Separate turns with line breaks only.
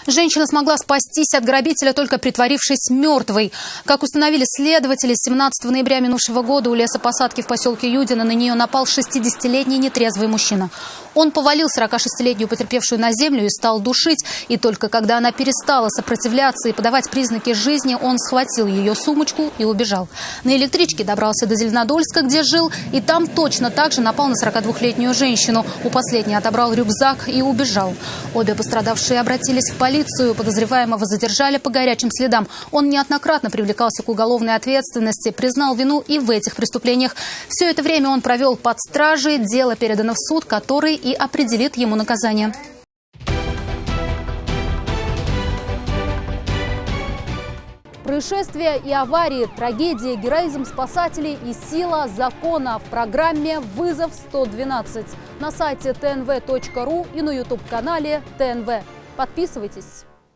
Женщина смогла спастись от грабителя, только притворившись мертвой. Как установили следователи, 17 ноября минувшего года у лесопосадки в поселке Юдино на нее напал 60-летний нетрезвый мужчина. Он повалил 46-летнюю потерпевшую на землю и стал душить. И только когда она перестала сопротивляться и подавать признаки жизни, он схватил ее сумочку и убежал. На электричке добрался до Зеленодольска, где жил, и там точно так же напал на 42-летнюю женщину. У последней отобрал рюкзак и убежал. Обе пострадавшие обратились в полицию. Подозреваемого задержали по горячим следам. Он неоднократно привлекался к уголовной ответственности, признал вину и в этих преступлениях. Все это время он провел под стражей. Дело передано в суд, который и определит ему наказание. Происшествия и аварии, трагедии, героизм спасателей и сила закона в программе «Вызов 112» на сайте tnv.ru и на YouTube-канале ТНВ. Подписывайтесь.